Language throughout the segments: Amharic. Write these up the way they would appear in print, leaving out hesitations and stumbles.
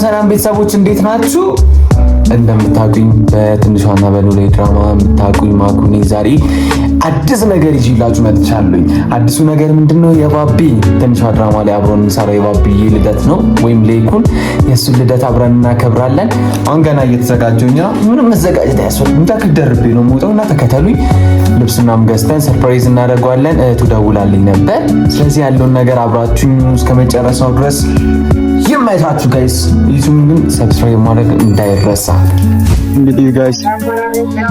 ሰላም ቤተሰቦች እንዴት ናችሁ? እንደምታውቁኝ በትንሿና በሉሌ ድራማ የምታውቁኝ ማኩኔ ዛሬ አዲስ ነገር ይዤላችሁ መጥቻለሁ። አዲሱ ነገር ምንድነው? የባቢ ትንሿ ድራማ ላይ አብሮን የሚሰራው የባቢ ልደት ነው፣ ወይም ሌኩን የሱን ልደት አብረን እናከብራለን። አሁን ገና እየተዘጋጀሁኝ ነው። ምንም መዘጋጀት አያስፈልግም። እንዳትደርቤ ነው የምወጣውና ተከተሉኝ። ልብስናም ገዝተን ሰርፕራይዝ እናደርገዋለን። እህቱ ደውላልኝ ነበር። ስለዚህ ያለውን ነገር አብራችሁኝ እስከ መጨረሻው ድረስ ይመቻችሁ ጋይስ። ዩቲዩብ ግን ሰብስክራይብ ማድረግ እንዳይረሳ። እንግዲህ ጋይስ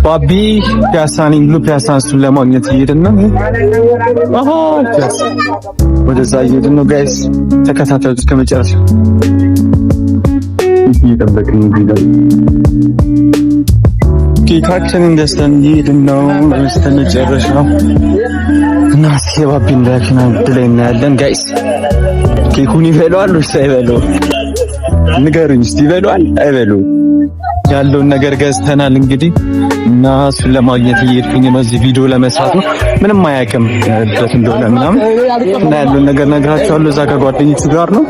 ባቢ ፒያሳን እሱን ለማግኘት እየሄድን ነው። ወደዛ እየሄድን ነው ጋይስ። ተከታተሉ እስከ መጨረሻ። እየጠበቅን ነው። ኬካችንን ገዝተን እየሄድን ነው እስከ መጨረሻ እና እስኪ ባቢን ሪአክሽን ላይ እናያለን ጋይስ። ኬኩን ይበላዋል ወይስ አይበላውም? ንገሩኝ እስቲ። ይበላዋል አይበላውም? ያለውን ነገር ገዝተናል እንግዲህ እና እሱን ለማግኘት እየሄድኩኝ ነው። እዚህ ቪዲዮ ለመስራት ነው። ምንም አያውቅም ልደት እንደሆነ ምናምን እና ያለውን ነገር ነግራቸዋለሁ። እዛ ከጓደኞቹ ጋር ነው።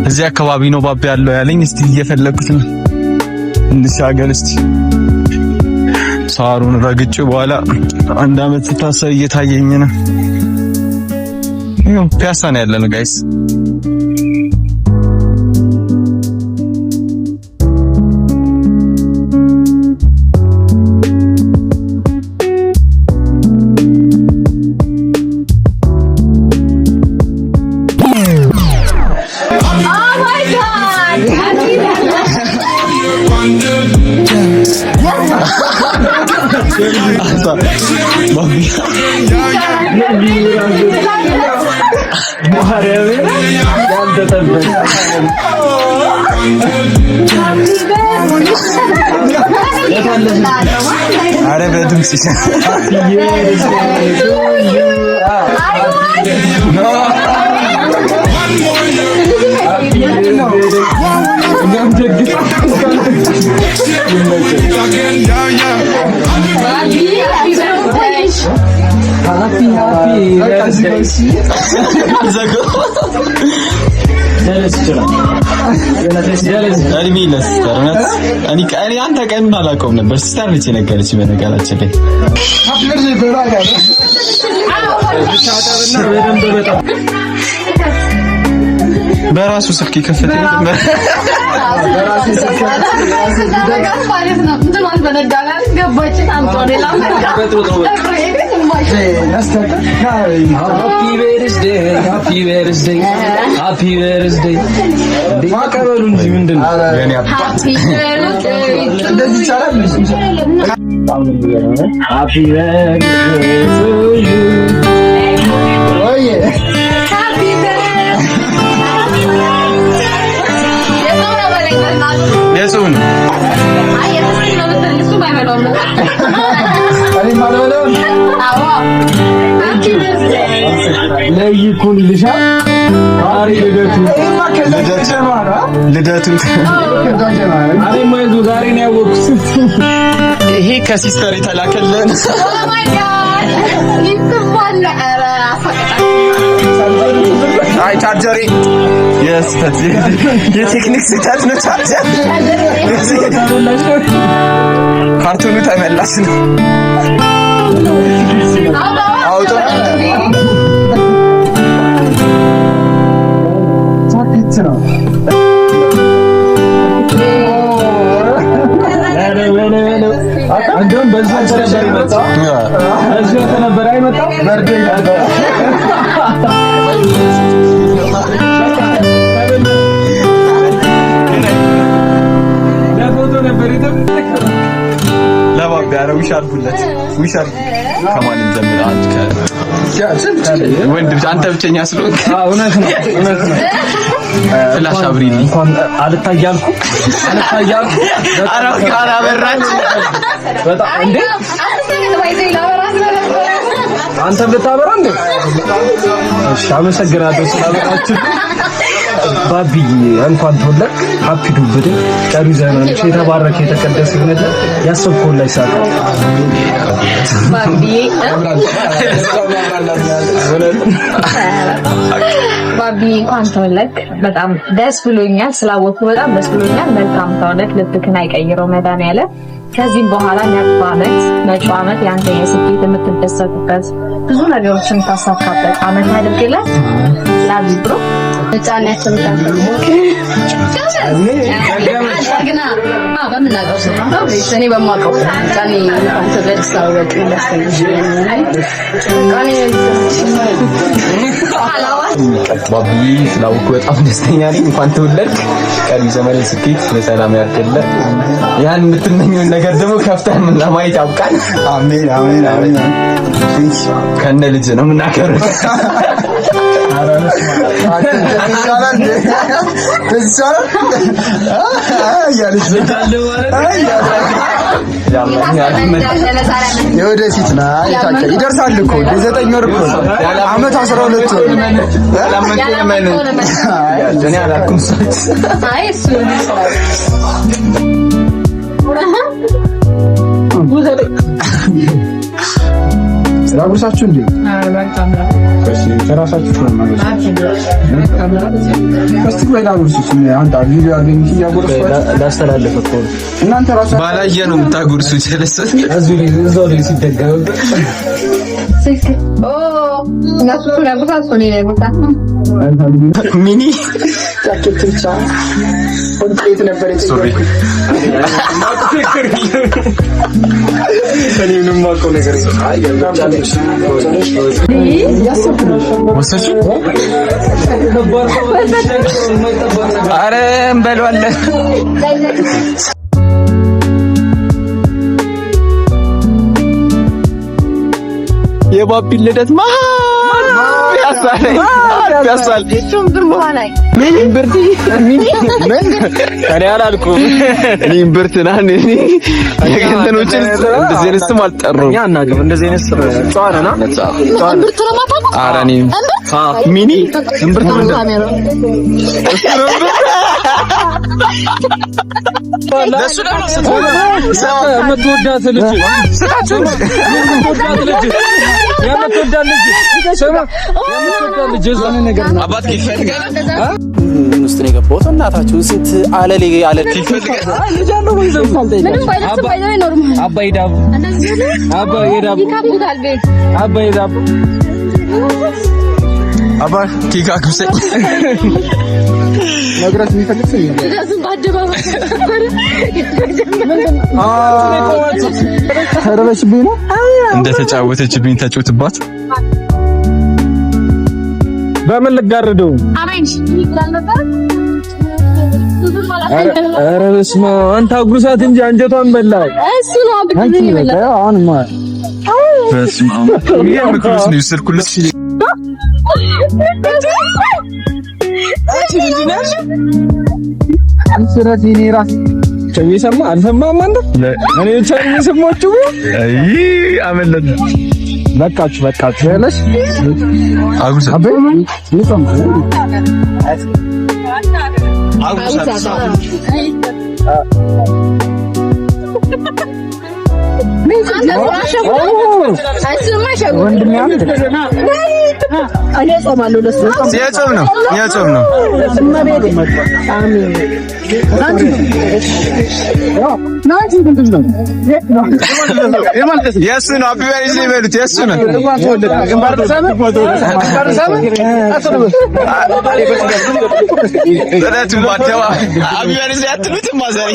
እዚህ አካባቢ ነው ባቢ ያለው ያለኝ። እስቲ እየፈለኩት ነው። እንሻገር እስቲ። ሳሩን ረግጬ በኋላ አንድ አመት ስታሰብ እየታየኝ ነው። ፒያሳ ነው ያለነው ጋይስ። አረ በድምጽ እኔ አንተ ቀኑን አላውቀውም ነበር። ሲስተር ነች የነገረችኝ በነገራችን ላይ በራሱ ስልክ ይከፈተ ነበር። ማቀበሉ እንጂ ምንድን ነው የኔ አባት እንደዚህ ይቻላል? ሃፒ በርዝዴይ ቱ ዩ ኦዬ ሃፒ የሱን ለይኩን ልሻ አሪ ልደቱ አሪ ማይዙ ዛሬ ነው ያወቅኩት። ይሄ ከሲስተር የተላከልን አይ ቻርጀሪ የስተት የቴክኒክ ስህተት ነው። ቻርጀር ካርቱኑ ተመላሽ ነው። አውቶ ታክት ነው። እንደውም በዛ ነበር ይመጣ እዚህ ነበር አይመጣው በርዴ ለፎቶ ነበር ለባብ ጋር ውሻልኩለት ውሻል ከማን እንደምን አንተ ወንድ አንተ ብቸኛ ስለሆንክ እውነት ነው ፍላሽ አብሪልኝ እንኳን አልታያልኩ አራካራ በራች በጣም እንዴ አንተ ብታበራ እንዴ? እሺ አመሰግናለሁ ስላበራችሁ ባቢ። እንኳን ተወለድክ ሃፒ ዱብዴ ቀሪ ዘመንሽ የተባረከ የተቀደሰ ይሁን። ያሰብከው ላይ ሳካ ባቢ እንኳን ተወለድክ። በጣም ደስ ብሎኛል ስላወቅኩ በጣም ደስ ብሎኛል። መልካም ተወለድ። ልብክን አይቀይረው መድኃኒዓለም። ከዚህም በኋላ ያልኩ ዓመት መጪው ዓመት ያንተ የስኬት የምትደሰትበት ብዙ ነገሮችን ታሳካበት ዓመት ያድርግልህ። ላቪ ብሮ ነፃነትን ታንተው እኔ በማውቀው ቃኔ አንተ በደስታው በጣም ደስተኛ ባቢ ስላወቅኩ በጣም ደስተኛ ነኝ። እንኳን ተወለድክ። ቀሪ ዘመን ስኬት በሰላም ያድርግልህ። ያን የምትመኘውን ነገር ደግሞ ከፍተህ ለማየት ያብቃል። አሜን አሜን አሜን። ከነ ልጅ ነው የምናከብረው። የወደፊት ይደርሳል እኮ 9 ወር እኮ ዓመት 12 ወር እኔ አላልኩም። ስላጉርሳችሁ እንዴ? እሺ ተራሳችሁ ነው ማለት እስቲ ወይላ ጉርሱስ አንተ ቪዲዮ አገኝ ይያጎርሱ ላስተላለፈ እኮ እናንተ ራሳችሁ ባላየ ነው የምታጎርሱ ቸለሰት እዛው ላይ ሲደገም እነሱ ስለጉርሳሱ ነው የጉርሳ ሚኒ ጃኬት ብቻ ኮምፕሊት ነበር ሶሪ ምንም ማውቀው ነገር ኧረ እንበለዋለን። የባቢ ልደት ያሳል እናታችሁ ስንት አለሌ አለ አባ ኬክ አክብሰኝ ነግራት የሚፈልግ ሰው ይላል ባደባባይ ተረበሽብኝ ነው እንደተጫወተችብኝ ተጫውትባት በምን ልጋርደው አሜንሽ ይላል ነበር። ኧረ በስመ አብ አንተ አጉርሳት እንጂ አንጀቷን በላው። እሱ ነው አብዱኝ ይበላል። አሁንማ በስመ አብ የምክሩስ ነው ይስልኩልሽ አንስራት ይኔ ራስ ከየሰማ አልሰማም አንተ እኔ ብቻ ነኝ ሰማችሁ። አይ አመለጥ በቃችሁ ያለሽ አጉርሳ አቤ ይጾም አጉርሳ የጾም ነው የእሱ ነው። አቢ በሪዝ ይበሉት የእሱ ነው። አቢ በሪዝ ያትሉትም ማዘሪ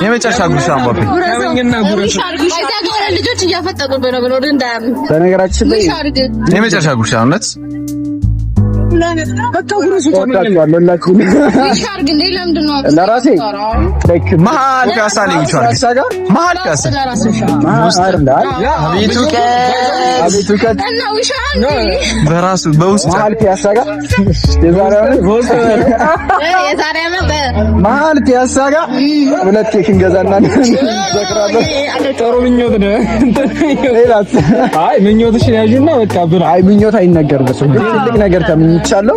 የመጨረሻ ጉርሻ አንባቢ ልጆች እያፈጠጡብህ ነው ብሎ እንዳያም በነገራችን ላይ የመጨረሻ ጉርሻ እውነት ለራሴ መሀል ፒያሳ ላይ ይቻላል። መሀል ፒያሳ በራሱ በውስጥ መሀል ፒያሳ ጋር መሀል ፒያሳ ጋር 2 ኬክ እንገዛና እንዘክራለን። ጥሩ ምኞት ነው። ሌላስ? አይ ምኞትሽን ያዥና በቃ ብር። አይ ምኞት አይነገርም። ትልቅ ነገር ተምኝቻለሁ።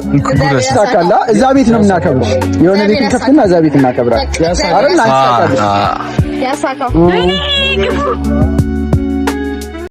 ታካላ እዛ ቤት ነው የምናከብረው። የሆነ ቤት ከፍትና እዛ ቤት እናከብራለን አይደል? ያሳካው